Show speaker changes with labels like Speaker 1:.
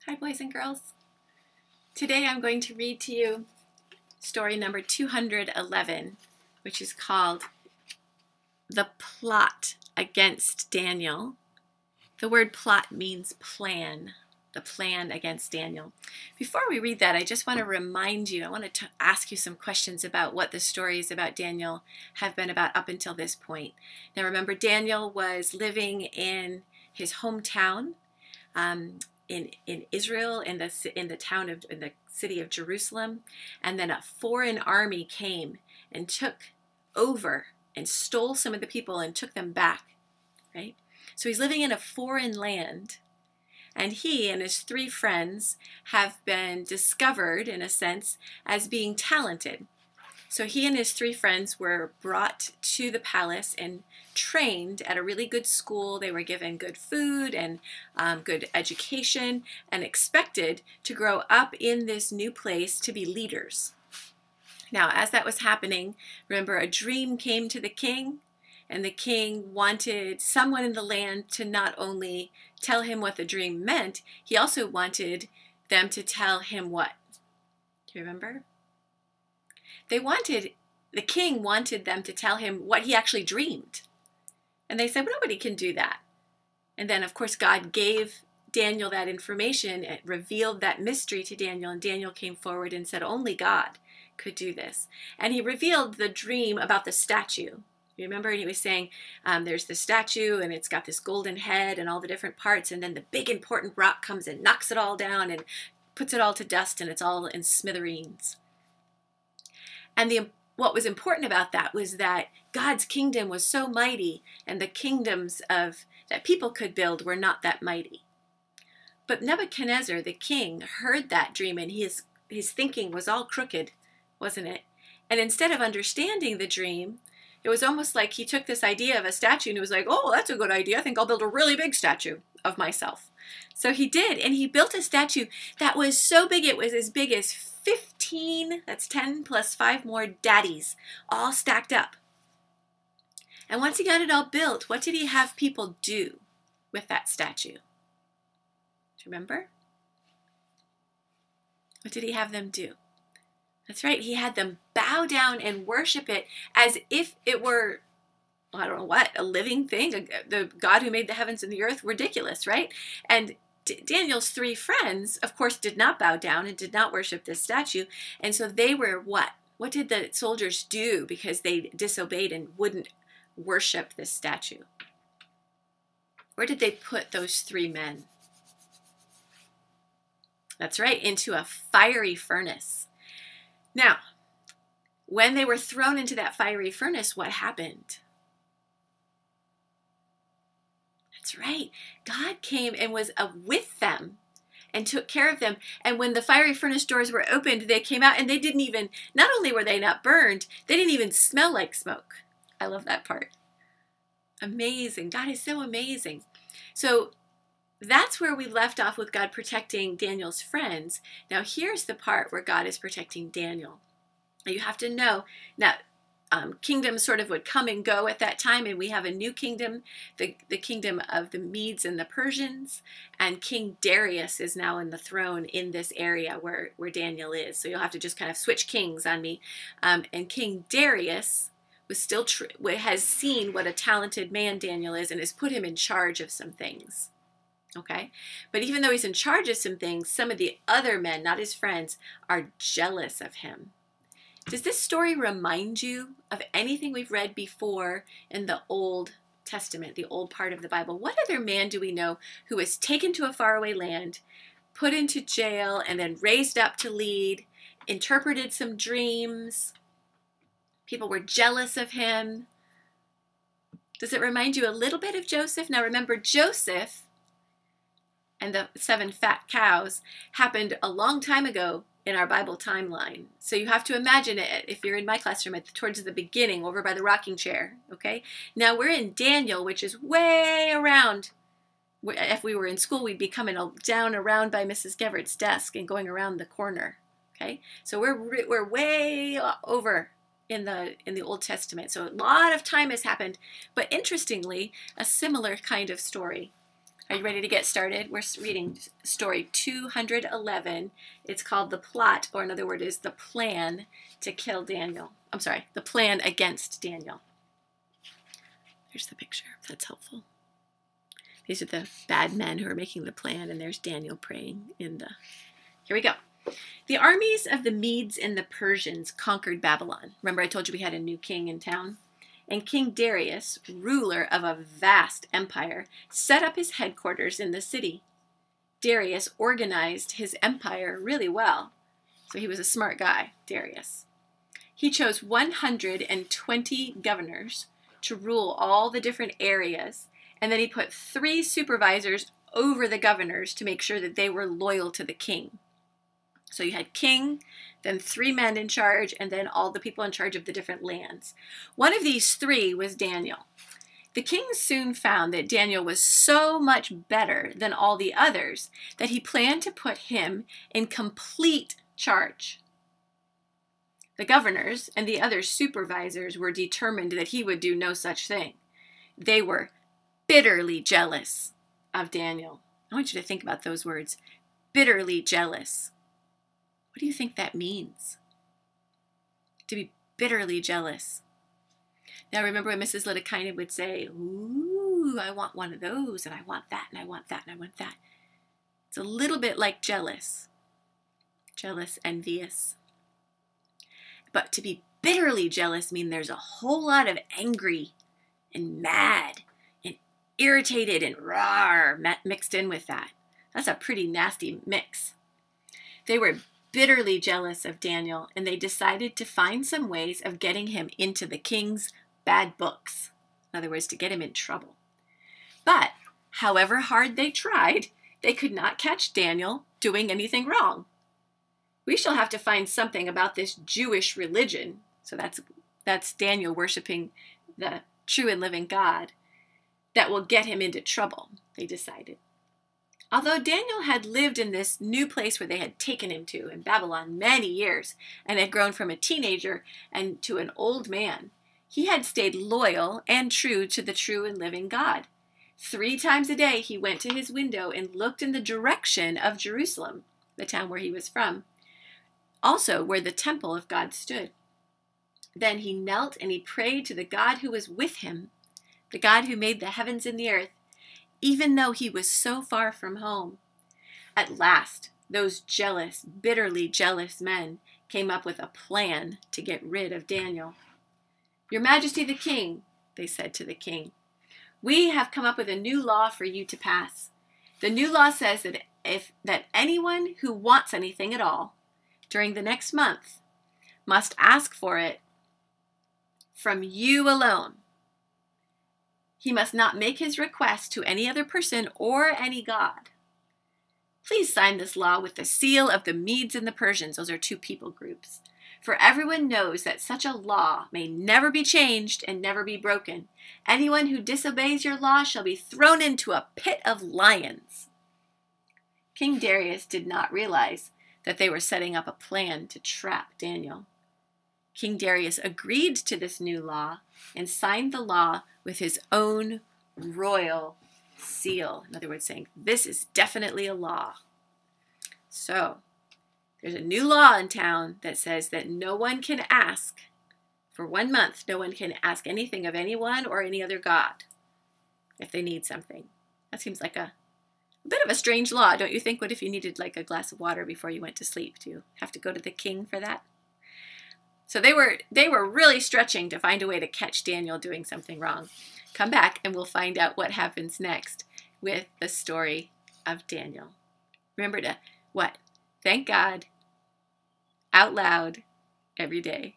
Speaker 1: Hi, boys and girls. Today I'm going to read to you story number 211, which is called The Plot Against Daniel. The word plot means plan, the plan against Daniel. Before we read that, I just want to remind you, I want to ask you some questions about what the stories about Daniel have been about up until this point. Now remember, Daniel was living in his hometown, in Israel, in the city of Jerusalem, and then a foreign army came and took over and stole some of the people and took them back, right? So he's living in a foreign land, and he and his three friends have been discovered, in a sense, as being talented. So he and his three friends were brought to the palace and trained at a really good school. They were given good food and good education and expected to grow up in this new place to be leaders. Now, as that was happening, remember, a dream came to the king, and the king wanted someone in the land to not only tell him what the dream meant, he also wanted them to tell him what? Do you remember? The king wanted them to tell him what he actually dreamed. And they said, well, nobody can do that. And then, of course, God gave Daniel that information. It revealed that mystery to Daniel, and Daniel came forward and said, only God could do this. And he revealed the dream about the statue. You remember? And he was saying, there's the statue, and it's got this golden head and all the different parts, and then the big important rock comes and knocks it all down and puts it all to dust, and it's all in smithereens. And what was important about that was that God's kingdom was so mighty, and the kingdoms that people could build were not that mighty. But Nebuchadnezzar, the king, heard that dream, and his thinking was all crooked, wasn't it? And instead of understanding the dream, it was almost like he took this idea of a statue and he was like, oh, that's a good idea. I think I'll build a really big statue of myself. So he did, and he built a statue that was so big, it was as big as 15, that's 10 plus 5 more daddies, all stacked up. And once he got it all built, what did he have people do with that statue? Do you remember? What did he have them do? That's right, he had them bow down and worship it as if it were, I don't know what, a living thing, the God who made the heavens and the earth. Ridiculous, right? And Daniel's three friends, of course, did not bow down and did not worship this statue. And so they were what? What did the soldiers do because they disobeyed and wouldn't worship this statue? Where did they put those three men? That's right, into a fiery furnace. Now, when they were thrown into that fiery furnace, what happened? That's right. God came and was with them and took care of them. And when the fiery furnace doors were opened, they came out, and they didn't even, not only were they not burned, they didn't even smell like smoke. I love that part. Amazing. God is so amazing. So that's where we left off with God protecting Daniel's friends. Now here's the part where God is protecting Daniel. Now you have to know, now kingdoms sort of would come and go at that time, and we have a new kingdom, the kingdom of the Medes and the Persians, and King Darius is now in the throne in this area where Daniel is. So you'll have to just kind of switch kings on me. And King Darius was still has seen what a talented man Daniel is and has put him in charge of some things. Okay? But even though he's in charge of some things, some of the other men, not his friends, are jealous of him. Does this story remind you of anything we've read before in the Old Testament, the old part of the Bible? What other man do we know who was taken to a faraway land, put into jail, and then raised up to lead, interpreted some dreams? People were jealous of him. Does it remind you a little bit of Joseph? Now remember, Joseph and the 7 fat cows happened a long time ago in our Bible timeline. So you have to imagine it, if you're in my classroom, towards the beginning, over by the rocking chair, okay? Now we're in Daniel, which is way around. If we were in school, we'd be coming down around by Mrs. Gevert's desk and going around the corner, okay? So we're way over in the Old Testament. So a lot of time has happened, but interestingly, a similar kind of story. Are you ready to get started? We're reading story 211. It's called The Plot, or another word is The Plan to Kill Daniel. I'm sorry, The Plan Against Daniel. There's the picture, if that's helpful. These are the bad men who are making the plan, and there's Daniel praying in the... Here we go. The armies of the Medes and the Persians conquered Babylon. Remember I told you we had a new king in town? And King Darius, ruler of a vast empire, set up his headquarters in the city. Darius organized his empire really well. So he was a smart guy, Darius. He chose 120 governors to rule all the different areas, and then he put 3 supervisors over the governors to make sure that they were loyal to the king. So you had king, then 3 men in charge, and then all the people in charge of the different lands. One of these 3 was Daniel. The king soon found that Daniel was so much better than all the others that he planned to put him in complete charge. The governors and the other supervisors were determined that he would do no such thing. They were bitterly jealous of Daniel. I want you to think about those words, bitterly jealous. What do you think that means? To be bitterly jealous. Now remember when Mrs. Lidakainen would say, ooh, I want one of those, and I want that, and I want that, and I want that. It's a little bit like jealous. Jealous, envious. But to be bitterly jealous means there's a whole lot of angry and mad and irritated and rawr mixed in with that. That's a pretty nasty mix. They were bitterly jealous of Daniel, and they decided to find some ways of getting him into the king's bad books. In other words, to get him in trouble. But however hard they tried, they could not catch Daniel doing anything wrong. We shall have to find something about this Jewish religion. So that's Daniel worshiping the true and living God that will get him into trouble, they decided. Although Daniel had lived in this new place where they had taken him to in Babylon many years and had grown from a teenager and to an old man, he had stayed loyal and true to the true and living God. 3 times a day he went to his window and looked in the direction of Jerusalem, the town where he was from, also where the temple of God stood. Then he knelt and he prayed to the God who was with him, the God who made the heavens and the earth, even though he was so far from home. At last, those jealous, bitterly jealous men came up with a plan to get rid of Daniel. Your Majesty the King, they said to the king, we have come up with a new law for you to pass. The new law says that anyone who wants anything at all during the next month must ask for it from you alone. He must not make his request to any other person or any god. Please sign this law with the seal of the Medes and the Persians. Those are 2 people groups. For everyone knows that such a law may never be changed and never be broken. Anyone who disobeys your law shall be thrown into a pit of lions. King Darius did not realize that they were setting up a plan to trap Daniel. King Darius agreed to this new law and signed the law with his own royal seal. In other words, saying, this is definitely a law. So, there's a new law in town that says that no one can ask, for 1 month, no one can ask anything of anyone or any other god if they need something. That seems like a bit of a strange law, don't you think? What if you needed like a glass of water before you went to sleep? Do you have to go to the king for that? So they were really stretching to find a way to catch Daniel doing something wrong. Come back and we'll find out what happens next with the story of Daniel. Remember to what? Thank God out loud every day.